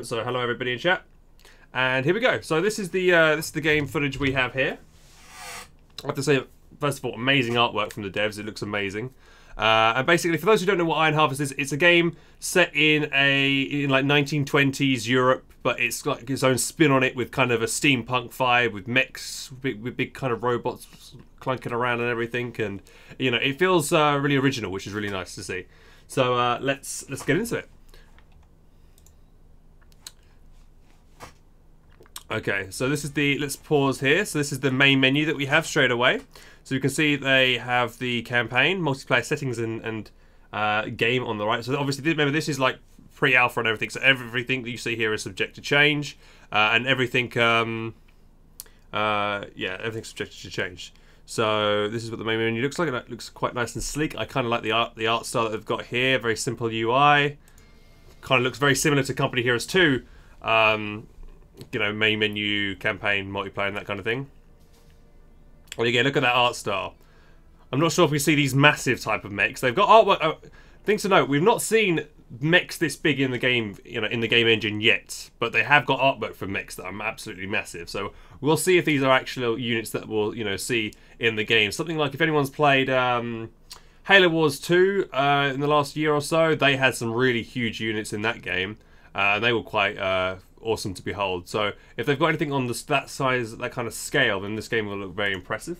So hello everybody in chat, and here we go. So this is the game footage we have here. I have to say, first of all, amazing artwork from the devs. It looks amazing. And basically, for those who don't know what Iron Harvest is, it's a game set in like 1920s Europe, but it's got its own spin on it with kind of a steampunk vibe, with mechs, with big kind of robots clunking around and everything, and you know, it feels really original, which is really nice to see. So let's get into it. Okay, so this is the, let's pause here. So this is the main menu that we have straight away. So you can see they have the campaign, multiplayer settings, and game on the right. So obviously, remember, this is like pre-alpha and everything. So everything that you see here is subject to change, and everything, yeah, everything's subject to change. So this is what the main menu looks like. It looks quite nice and sleek. I kind of like the art style that they've got here. Very simple UI. Kind of looks very similar to Company Heroes 2. You know, main menu, campaign, multiplayer, and that kind of thing. Well, again, look at that art style. I'm not sure if we see these massive type of mechs. They've got artwork. Things to note: we've not seen mechs this big in the game, you know, in the game engine yet. But they have got artwork for mechs that are absolutely massive. So we'll see if these are actual units that we'll, you know, see in the game. Something like if anyone's played Halo Wars 2 in the last year or so, they had some really huge units in that game, and they were quite awesome to behold. So if they've got anything on that size, that kind of scale, then this game will look very impressive.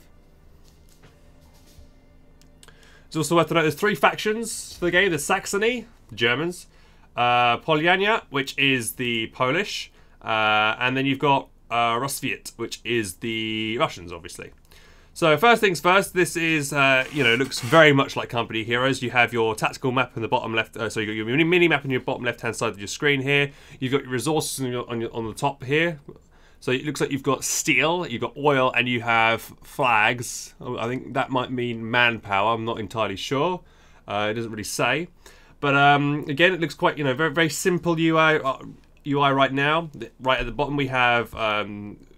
It's also worth to note there's 3 factions for the game. There's Saxony, the Germans, Poljania, which is the Polish, and then you've got Rosviet, which is the Russians, obviously. So first things first, this is, you know, looks very much like Company Heroes. You have your tactical map in the bottom left, so you've got your mini map in your bottom left-hand side of your screen here. You've got your resources on the top here. So it looks like you've got steel, you've got oil, and you have flags. I think that might mean manpower. I'm not entirely sure. It doesn't really say. But again, it looks quite, you know, very, very simple UI right now. Right at the bottom we have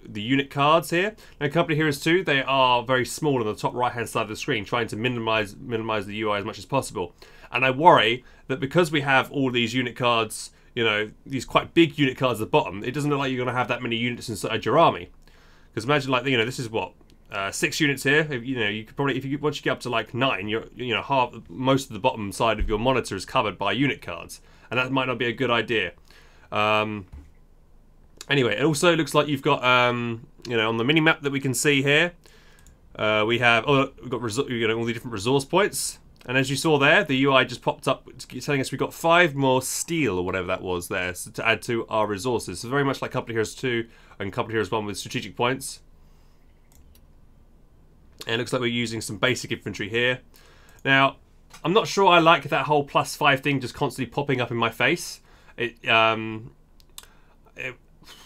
the unit cards here. Now, Company Heroes 2, they are very small on the top right-hand side of the screen, trying to minimize the UI as much as possible. And I worry that because we have all these unit cards, you know, these quite big unit cards at the bottom, it doesn't look like you're going to have that many units inside your army. Because imagine, like, you know, this is what, 6 units here. You know, you could probably, once you get up to like 9, you know, most of the bottom side of your monitor is covered by unit cards, and that might not be a good idea. Anyway, it also looks like you've got, you know, on the mini map that we can see here, we've got you know, all the different resource points, and as you saw there, the UI just popped up telling us we've got 5 more steel or whatever that was there, so to add to our resources. So very much like Company Heroes 2 and Company Heroes 1 with strategic points. And it looks like we're using some basic infantry here. Now, I'm not sure I like that whole +5 thing just constantly popping up in my face. I don't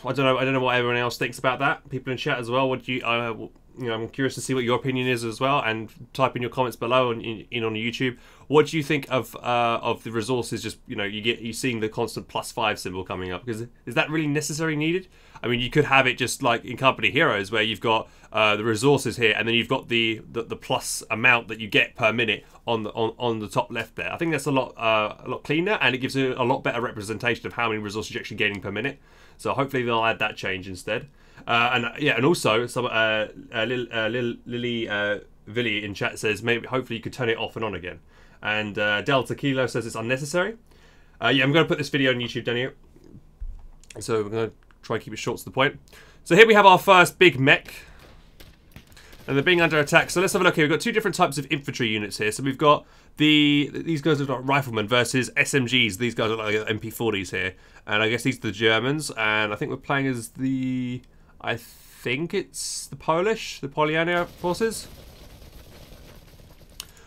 know what everyone else thinks about that. People in chat as well. What do you? You know, I'm curious to see what your opinion is as well, and type in your comments below and in on YouTube. What do you think of the resources? Just, you know, you seeing the constant +5 symbol coming up, because is that really necessary, needed? I mean, you could have it just like in Company Heroes, where you've got the resources here, and then you've got the plus amount that you get per minute on the top left there. I think that's a lot cleaner, and it gives you a lot better representation of how many resources you're actually getting per minute. So hopefully they'll add that change instead. And yeah, and also some Lily Villy in chat says maybe hopefully you could turn it off and on again. And Delta Kilo says it's unnecessary. Yeah, I'm going to put this video on YouTube, Daniel. So we're going to try and keep it short to the point. So here we have our first big mech, and they're being under attack. So let's have a look here. We've got 2 different types of infantry units here. So we've got these guys are like riflemen versus SMGs. These guys are like MP40s here, and I guess these are the Germans. And I think we're playing as I think it's the Poljania forces.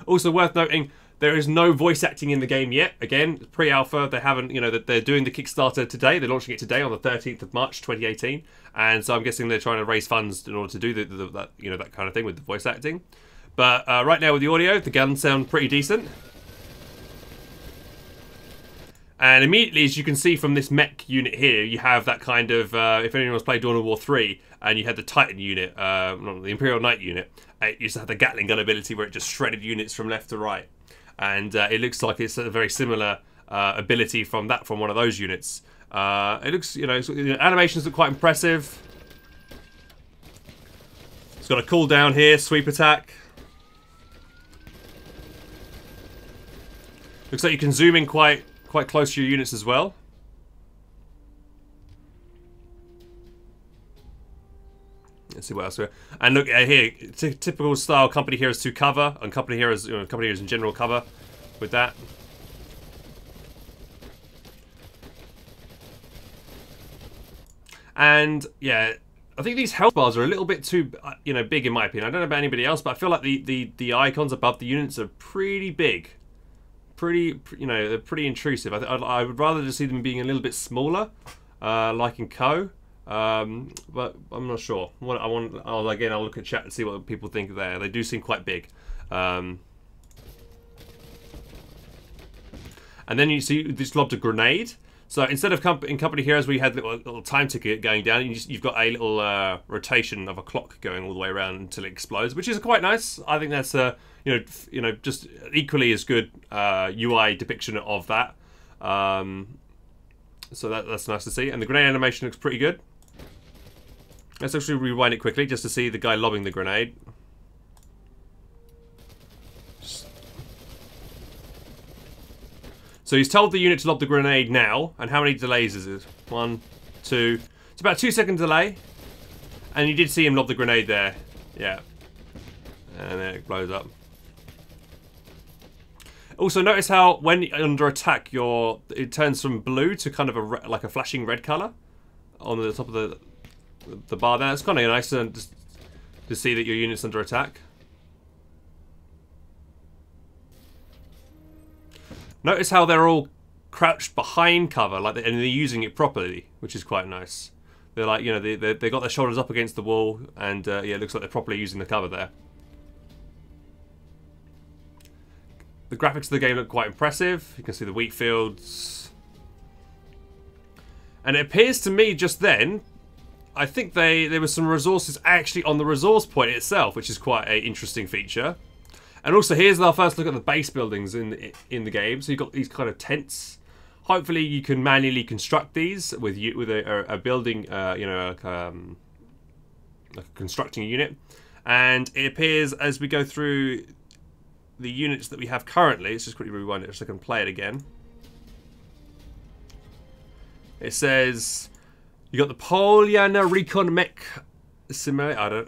Also worth noting, there is no voice acting in the game yet. Again, pre-alpha. They haven't, you know, that they're doing the Kickstarter today. They're launching it today on the 13th of March, 2018. And so I'm guessing they're trying to raise funds in order to do that, you know, that kind of thing with the voice acting. But right now with the audio, the guns sound pretty decent. And immediately, as you can see from this mech unit here, you have that kind of, if anyone's played Dawn of War 3, and you had the Titan unit, not the Imperial Knight unit, it used to have the Gatling gun ability where it just shredded units from left to right. And it looks like it's a very similar ability from one of those units. It looks, animations look quite impressive. It's got a cooldown here, sweep attack. Looks like you can zoom in quite close to your units as well. Let's see what else we have. And look here, typical style company heroes to cover, and company heroes in general cover with that. And yeah, I think these health bars are a little bit too, big in my opinion. I don't know about anybody else, but I feel like the icons above the units are pretty big. They're pretty intrusive. I would rather just see them being a little bit smaller, like in Co. But I'm not sure. I'll look at chat and see what people think there. They do seem quite big. And then you see this lobbed a grenade. So instead of in Company Heroes where you had a little time ticket going down, you've got a little rotation of a clock going all the way around until it explodes, which is quite nice. I think that's just equally as good UI depiction of that. So that's nice to see. And the grenade animation looks pretty good. Let's actually rewind it quickly just to see the guy lobbing the grenade. So he's told the unit to lob the grenade now. And how many delays is it? 1, 2. It's about a 2-second delay. And you did see him lob the grenade there. Yeah. And then it blows up. Also, notice how when under attack, it turns from blue to kind of like a flashing red color on the top of the bar there. It's kind of nice to see that your unit's under attack. Notice how they're all crouched behind cover, and they're using it properly, which is quite nice. They're like, they got their shoulders up against the wall, and yeah, it looks like they're properly using the cover there. The graphics of the game look quite impressive. You can see the wheat fields. And it appears to me just then, I think there were some resources actually on the resource point itself, which is quite an interesting feature. And also here's our first look at the base buildings in the game. So you've got these kind of tents. Hopefully you can manually construct these with a building, like constructing a unit. And it appears as we go through the units that we have currently, let's just quickly rewind it so I can play it again. It says you got the Polyana Recon Mech Simulator.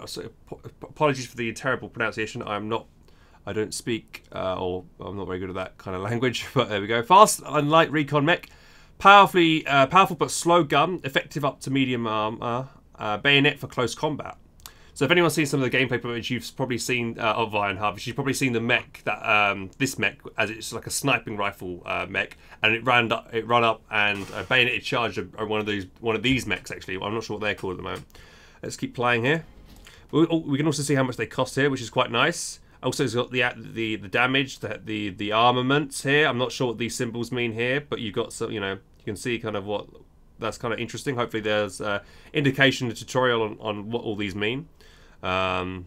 Apologies for the terrible pronunciation. I don't speak or I'm not very good at that kind of language, but there we go. Fast and light recon mech, powerful but slow gun, effective up to medium armor, bayonet for close combat. So if anyone's seen some of the gameplay footage, you've probably seen of Iron Harvest. You've probably seen the mech that this mech, as it's like a sniping rifle mech, and it ran up and bayoneted charged one of these mechs. Actually, I'm not sure what they're called at the moment. Let's keep playing here. We can also see how much they cost here, which is quite nice. Also, it's got the damage, the armaments here. I'm not sure what these symbols mean here, but you've got some, you can see kind of what that's kind of interesting. Hopefully, there's indication, a tutorial on what all these mean. And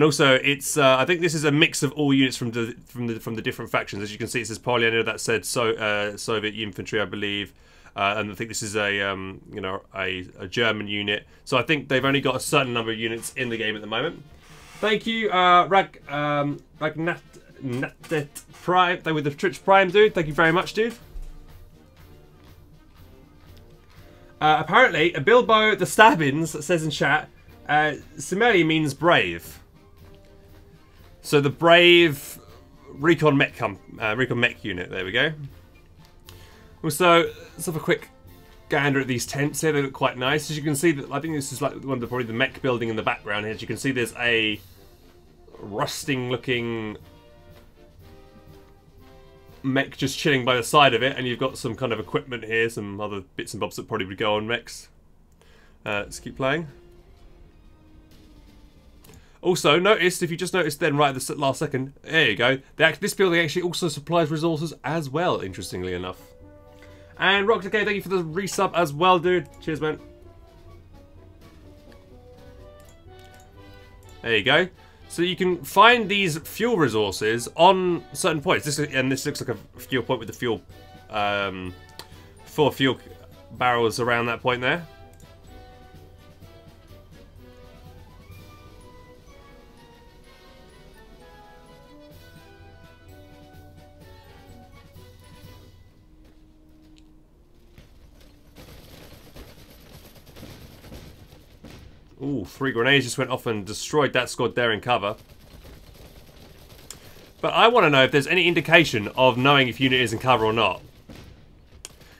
also, it's I think this is a mix of all units from the different factions. As you can see, it says Polyana, that said Soviet infantry, I believe. And I think this is a German unit. So I think they've only got a certain number of units in the game at the moment. Thank you, Ragnat Prime, with the Twitch Prime, dude. Thank you very much, dude. Apparently, Bilbo the Stabbins says in chat, Simeli means brave. So the brave recon mech unit. There we go. Also, let's have a quick gander at these tents here. They look quite nice. As you can see, I think this is like one of probably the mech building in the background here. As you can see, there's a rusting-looking mech just chilling by the side of it, and you've got some kind of equipment here, some other bits and bobs that probably would go on mechs. Let's keep playing. Also, notice, if you just noticed then right at the last second, there you go, this building actually also supplies resources as well, interestingly enough. And Rock, thank you for the resub as well, dude. Cheers, man. There you go. So you can find these fuel resources on certain points. This looks like a fuel point with the fuel 4 fuel barrels around that point there. Ooh, 3 grenades just went off and destroyed that squad there in cover. But I want to know if there's any indication of knowing if unit is in cover or not.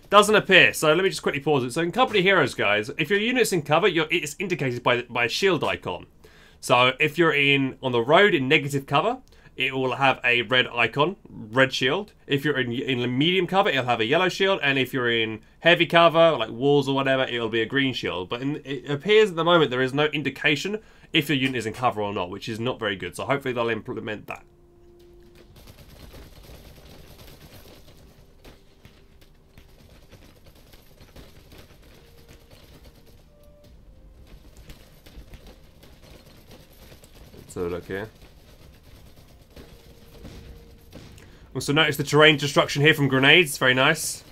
Doesn't appear, so let me just quickly pause it. So in Company Heroes, guys, if your unit's in cover, it's indicated by a shield icon. So if you're on the road in negative cover, it will have a red icon, red shield. If you're in medium cover, it'll have a yellow shield. And if you're in heavy cover, like walls or whatever, it'll be a green shield. But it appears at the moment there is no indication if your unit is in cover or not, which is not very good. So hopefully they'll implement that. Let's have a look here. Also notice the terrain destruction here from grenades. Very nice.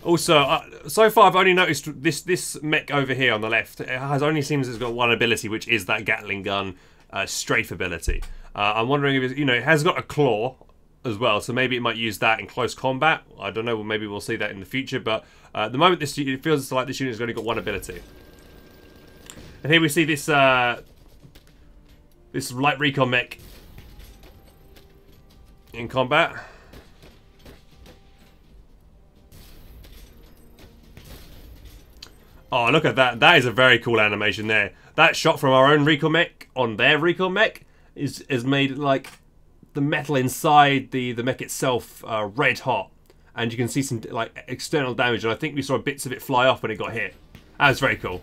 Also, so far I've only noticed this mech over here on the left. It only seems it's got one ability, which is that Gatling gun strafe ability. I'm wondering if it has got a claw as well, so maybe it might use that in close combat. I don't know, maybe we'll see that in the future, but at the moment it feels like this unit's only got one ability. And here we see this this light recon mech in combat. Oh, look at that. That is a very cool animation there. That shot from our own recon mech on their recon mech is made like the metal inside the mech itself red hot, and you can see some like external damage, and I think we saw bits of it fly off when it got hit. That was very cool.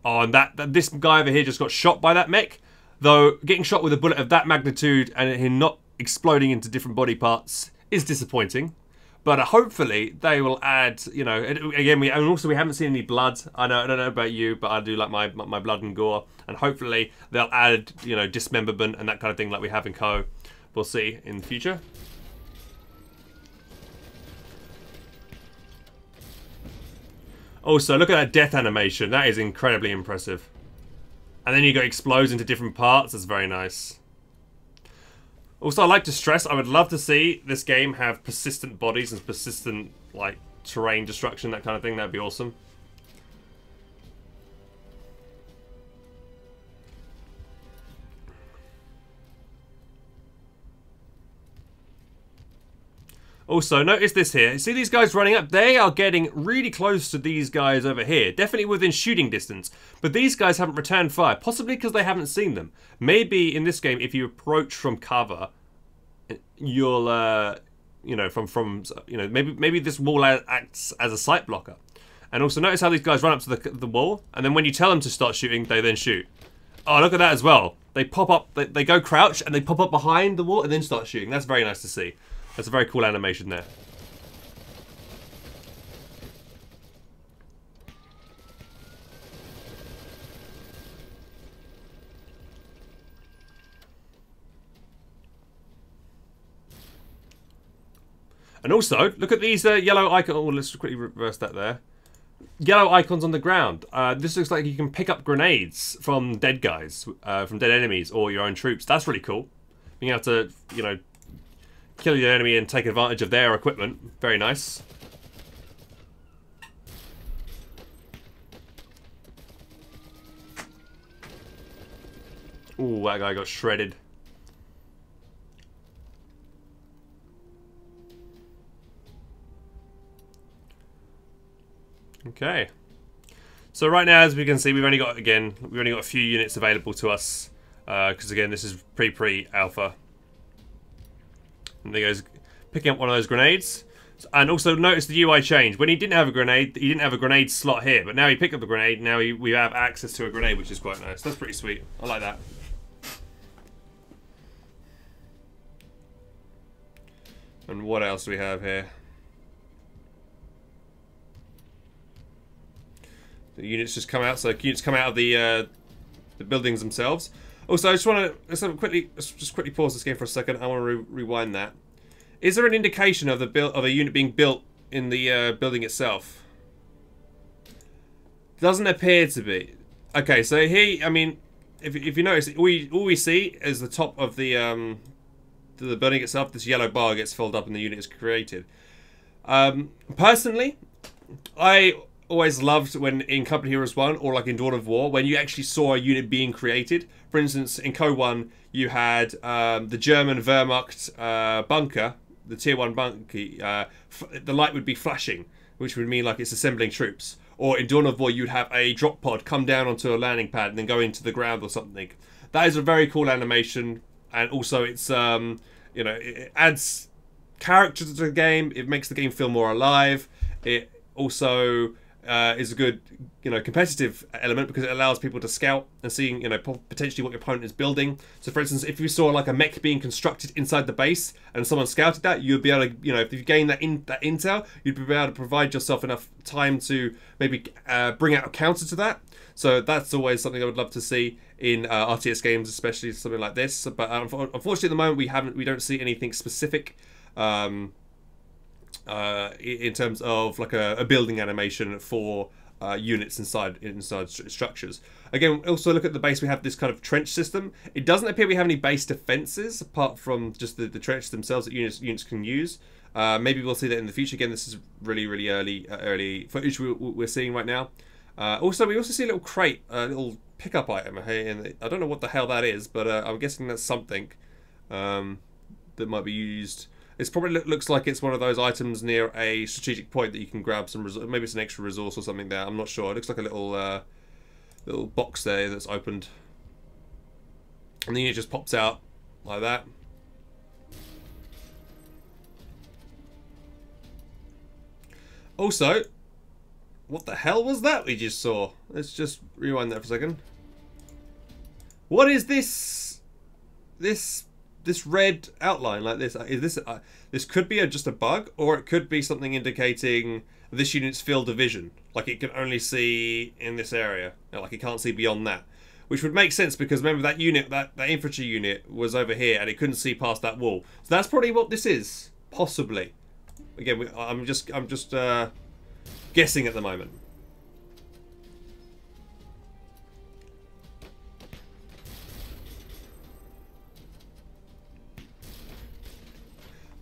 Oh, and this guy over here just got shot by that mech, though getting shot with a bullet of that magnitude and him not exploding into different body parts is disappointing. But hopefully they will add, again, we haven't seen any blood. I don't know about you, but I do like my blood and gore, and hopefully they'll add, dismemberment and that kind of thing like we have in Co. We'll see in the future. Also, look at that death animation. That is incredibly impressive. And then you go explodes into different parts. That's very nice. Also, I'd like to stress, I would love to see this game have persistent bodies and persistent, like, terrain destruction, that kind of thing. That'd be awesome. Also, notice this here. See these guys running up? They are getting really close to these guys over here. Definitely within shooting distance. But these guys haven't returned fire. Possibly because they haven't seen them. Maybe in this game, if you approach from cover, you'll, maybe this wall acts as a sight blocker. And also notice how these guys run up to the wall. And then when you tell them to start shooting, they then shoot. Oh, look at that as well. They pop up, they go crouch, and they pop up behind the wall and then start shooting. That's very nice to see. That's a very cool animation there. And also, look at these yellow icons. Oh, let's quickly reverse that there. Yellow icons on the ground. This looks like you can pick up grenades from dead guys, from dead enemies, or your own troops. That's really cool. Being able to, kill your enemy and take advantage of their equipment. Very nice. Ooh, that guy got shredded. Okay. So right now, as we can see, we've only got a few units available to us. Because again, this is pre-alpha. And there goes picking up one of those grenades. And also notice the UI change. When he didn't have a grenade, he didn't have a grenade slot here. But now he picked up the grenade, now we have access to a grenade, which is quite nice. That's pretty sweet. I like that. And what else do we have here? The units just come out, so units come out of the buildings themselves. Also, I just want to let's just quickly pause this game for a second. I want to rewind that. Is there an indication of a unit being built in the building itself? Doesn't appear to be. Okay, so here, I mean, if you notice, all we see is the top of the building itself. This yellow bar gets filled up and the unit is created. Personally, I always loved when in Company Heroes 1 or like in Dawn of War, when you actually saw a unit being created. For instance, in Code 1, you had the German Wehrmacht bunker, the Tier 1 bunker, the light would be flashing, which would mean like it's assembling troops. Or in Dawn of War, you'd have a drop pod come down onto a landing pad and then go into the ground or something. That is a very cool animation, and also it's, you know, it adds character to the game, it makes the game feel more alive. It also is a good, you know, competitive element because it allows people to scout and seeing, you know, potentially what your opponent is building. So for instance, if you saw like a mech being constructed inside the base and someone scouted that, you'd be able to, you know, if you gain that intel, you'd be able to provide yourself enough time to maybe bring out a counter to that. So that's always something I would love to see in RTS games, especially something like this. But unfortunately at the moment we don't see anything specific in terms of like a building animation for units inside structures. Again, also look at the base. We have this kind of trench system. It doesn't appear we have any base defenses apart from just the trenches themselves that units can use. Maybe we'll see that in the future. Again, this is really early footage we're seeing right now. Also, we also see a little crate, a little pickup item here. And I don't know what the hell that is, but I'm guessing that's something that might be used. It probably looks like it's one of those items near a strategic point that you can grab some resource. Maybe it's an extra resource or something there. I'm not sure. It looks like a little box there that's opened, and then it just pops out like that. Also, what the hell was that we just saw? Let's just rewind that for a second. What is this? This red outline like this, is this this could be just a bug, or it could be something indicating this unit's field of vision, like it can only see in this area, like it can't see beyond that, which would make sense because remember that unit, that infantry unit was over here and it couldn't see past that wall. So that's probably what this is, possibly. Again, I'm just guessing at the moment.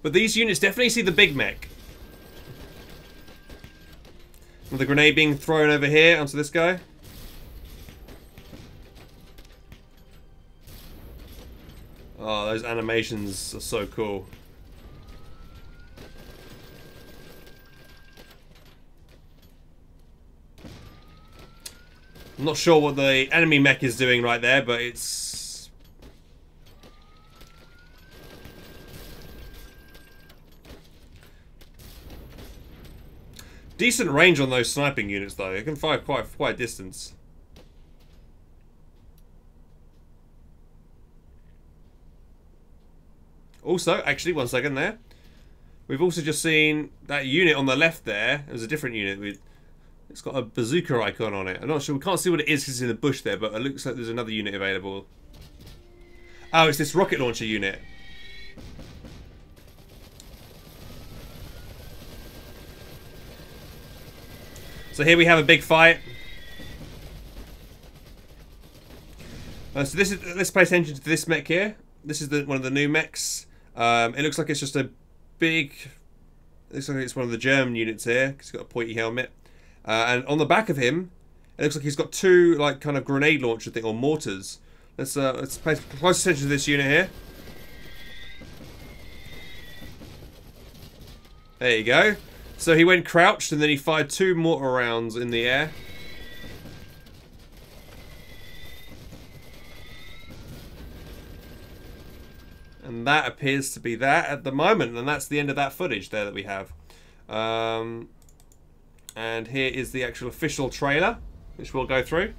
But these units definitely see the big mech. With the grenade being thrown over here onto this guy. Oh, those animations are so cool. I'm not sure what the enemy mech is doing right there, but it's... decent range on those sniping units, though. They can fire quite a distance. Also, actually, one second there. We've also just seen that unit on the left there. It was a different unit. It's got a bazooka icon on it. I'm not sure. We can't see what it is because it's in the bush there, but it looks like there's another unit available. Oh, it's this rocket launcher unit. So here we have a big fight. So this is, let's pay attention to this mech here. This is one of the new mechs. It looks like it's just a big... It looks like it's one of the German units here. He's got a pointy helmet. And on the back of him, it looks like he's got two like kind of grenade launcher thing or mortars. Let's pay close attention to this unit here. There you go. So he went crouched and then he fired two mortar rounds in the air. And that appears to be that at the moment. And that's the end of that footage there that we have. And here is the actual official trailer, which we'll go through.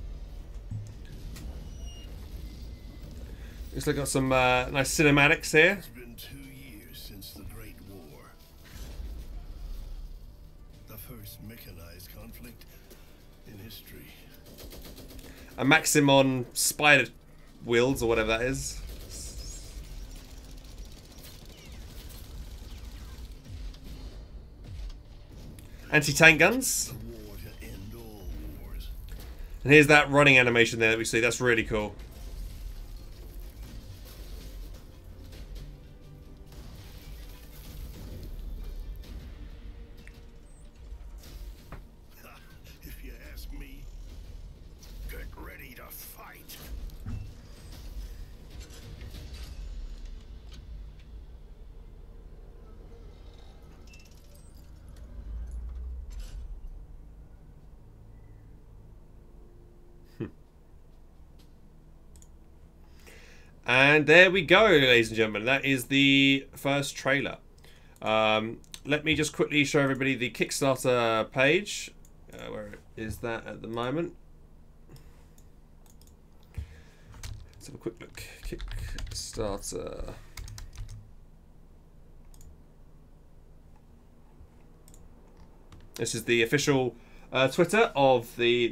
Looks like got some nice cinematics here. It's been 2 years since the Great War. The first mechanized conflict in history. a Maximon spider wields, or whatever that is. Anti-tank guns. The war to end all wars. And here's that running animation there that we see. That's really cool. If you ask me, get ready to fight. And there we go, ladies and gentlemen. That is the first trailer. Let me just quickly show everybody the Kickstarter page. Where is that at the moment? Let's have a quick look. Kickstarter. This is the official Twitter of the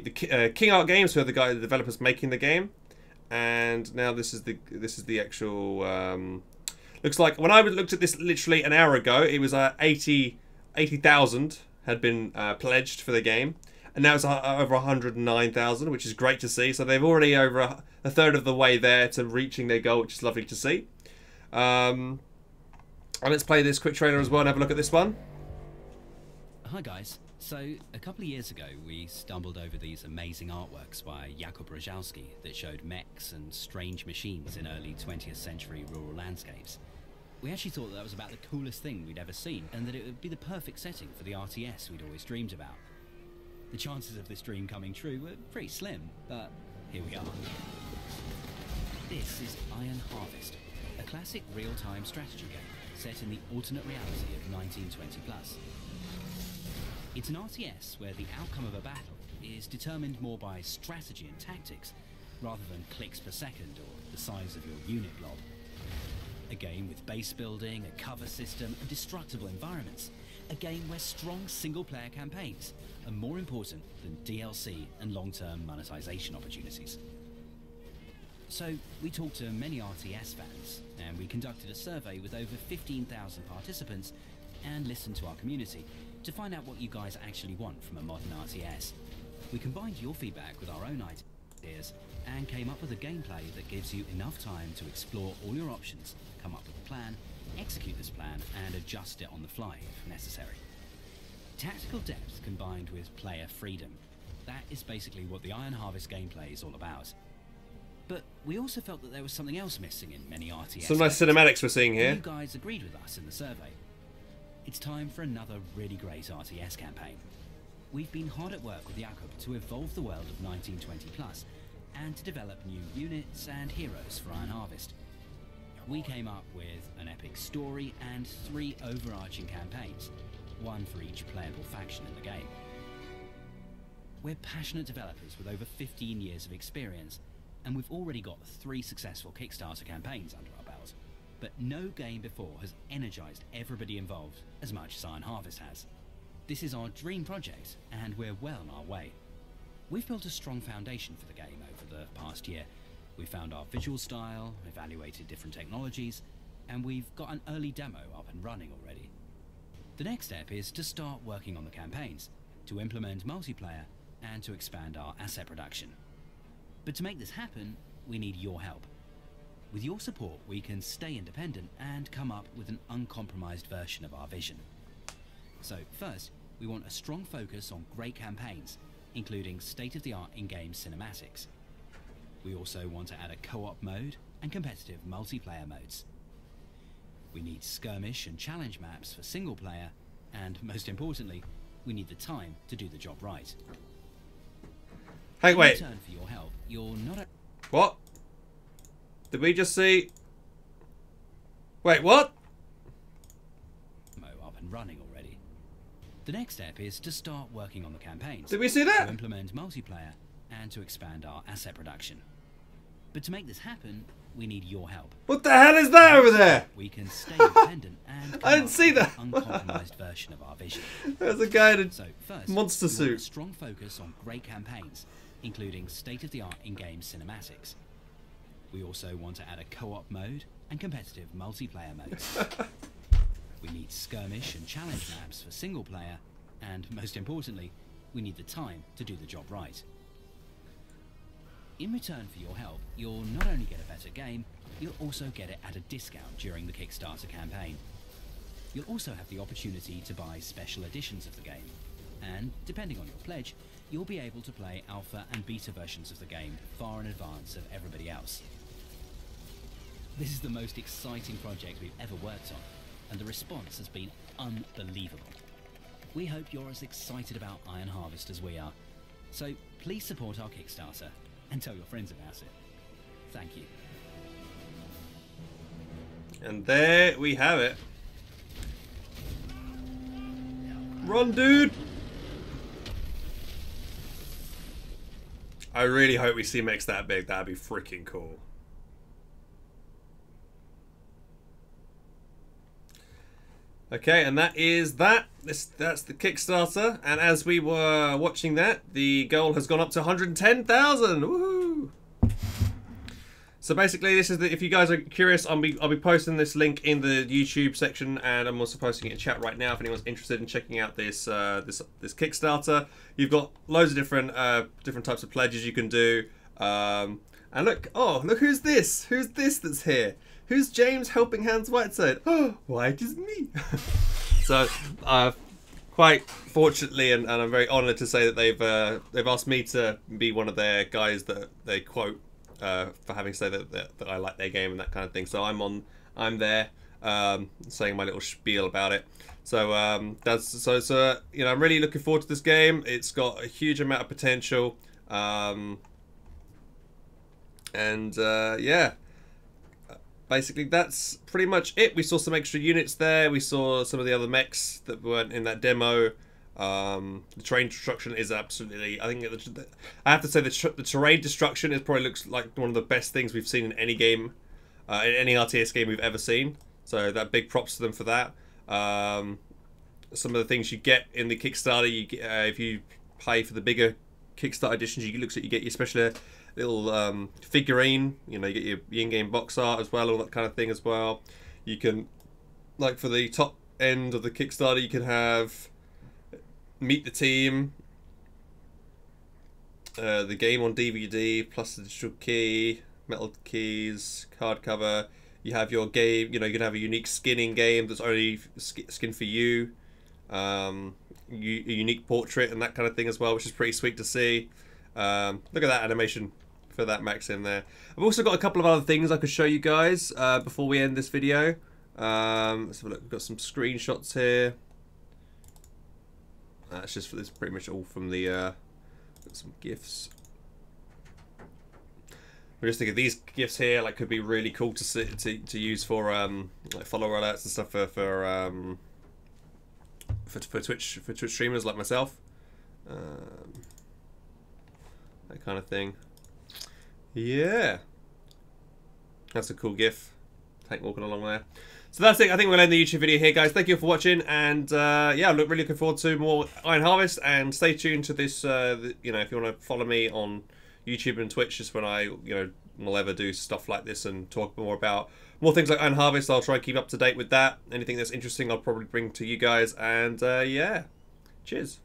King Art Games, who are the developers making the game. And now this is the actual. Looks like when I looked at this literally an hour ago, it was 80,000 had been pledged for the game, and now it's over 109,000, which is great to see. So they've already over a third of the way there to reaching their goal, which is lovely to see. And let's play this quick trailer as well and have a look at this one. Hi guys. So, a couple of years ago, we stumbled over these amazing artworks by Jakub Rojałski that showed mechs and strange machines in early 20th century rural landscapes. We actually thought that was about the coolest thing we'd ever seen, and that it would be the perfect setting for the RTS we'd always dreamed about. The chances of this dream coming true were pretty slim, but here we are. This is Iron Harvest, a classic real-time strategy game set in the alternate reality of 1920 plus. It's an RTS where the outcome of a battle is determined more by strategy and tactics rather than clicks per second or the size of your unit blob. A game with base building, a cover system, and destructible environments. A game where strong single-player campaigns are more important than DLC and long-term monetization opportunities. So, we talked to many RTS fans, and we conducted a survey with over 15,000 participants and listened to our community to find out what you guys actually want from a modern RTS. We combined your feedback with our own ideas and came up with a gameplay that gives you enough time to explore all your options, come up with a plan, execute this plan, and adjust it on the fly if necessary. Tactical depth combined with player freedom. That is basically what the Iron Harvest gameplay is all about. But we also felt that there was something else missing in many RTS. Some nice cinematics we're seeing here. You guys agreed with us in the survey. It's time for another really great RTS campaign. We've been hard at work with Jakub to evolve the world of 1920 plus and to develop new units and heroes for Iron Harvest. We came up with an epic story and 3 overarching campaigns, one for each playable faction in the game. We're passionate developers with over 15 years of experience, and we've already got 3 successful Kickstarter campaigns under our belt. But no game before has energized everybody involved as much as Iron Harvest has. This is our dream project, and we're well on our way. We've built a strong foundation for the game over the past year. We found our visual style, evaluated different technologies, and we've got an early demo up and running already. The next step is to start working on the campaigns, to implement multiplayer, and to expand our asset production. But to make this happen, we need your help. With your support, we can stay independent and come up with an uncompromised version of our vision. So first, we want a strong focus on great campaigns, including state-of-the-art in-game cinematics. We also want to add a co-op mode and competitive multiplayer modes. We need skirmish and challenge maps for single player, and most importantly, we need the time to do the job right. Hey, wait. In return for your help, you're not a... What? Did we just see... Wait, what? Up and running already. The next step is to start working on the campaigns. Did we see that? To implement multiplayer and to expand our asset production. But to make this happen, we need your help. What the hell is that over there? We can stay independent and I didn't see that. an uncompromised version of our vision. There's a guy in a So first, monster we want suit. a strong focus on great campaigns, including state-of-the-art in-game cinematics. We also want to add a co-op mode and competitive multiplayer modes. We need skirmish and challenge maps for single player, and most importantly, we need the time to do the job right. In return for your help, you'll not only get a better game, you'll also get it at a discount during the Kickstarter campaign. You'll also have the opportunity to buy special editions of the game, and depending on your pledge, you'll be able to play alpha and beta versions of the game far in advance of everybody else. This is the most exciting project we've ever worked on, and the response has been unbelievable. We hope you're as excited about Iron Harvest as we are, so please support our Kickstarter and tell your friends about it. Thank you. And there we have it. Run, dude! I really hope we see mechs that big. That'd be freaking cool. Okay, and that is that. That's the Kickstarter. And as we were watching that, the goal has gone up to 110,000. Woohoo! So basically, this is the, if you guys are curious, I'll be posting this link in the YouTube section, and I'm also posting it in chat right now if anyone's interested in checking out this this Kickstarter. You've got loads of different types of pledges you can do. And look, oh look, who's this? Who's this that's here? Who's James HelpingHans Whiteside? Oh, why it is me. So, quite fortunately, and I'm very honoured to say that they've asked me to be one of their guys that they quote for having said that I like their game and that kind of thing. So I'm there saying my little spiel about it. So so you know, I'm really looking forward to this game. It's got a huge amount of potential, and yeah. Basically, that's pretty much it. We saw some extra units there. We saw some of the other mechs that weren't in that demo. The terrain destruction is absolutely... I think I have to say the terrain destruction is probably looks like one of the best things we've seen in any game, in any RTS game we've ever seen. So that big props to them for that. Some of the things you get in the Kickstarter, you get, if you pay for the bigger Kickstarter editions, you get your special little figurine, you know, you get your in-game box art as well, all that kind of thing as well. You can, like for the top end of the Kickstarter, you can have Meet the Team, the game on DVD, plus the digital key, metal keys, card cover. You have your game, you know, you can have a unique skin in game that's only skin for you, a unique portrait and that kind of thing as well, which is pretty sweet to see. Look at that animation for that Max in there. I've also got a couple of other things I could show you guys before we end this video. Let's have a look. We've got some screenshots here. That's just for this, pretty much all from the got some GIFs. I'm just thinking these GIFs here like could be really cool to use for like follower alerts and stuff for Twitch streamers like myself. That kind of thing. Yeah, that's a cool GIF. Tank walking along there. So that's it. I think we'll end the YouTube video here, guys. Thank you for watching, and yeah, I'm really looking forward to more Iron Harvest. And stay tuned to this. You know, if you want to follow me on YouTube and Twitch, just when I will ever do stuff like this and talk more about more things like Iron Harvest, I'll try and keep up to date with that. Anything that's interesting, I'll probably bring to you guys. And yeah, cheers.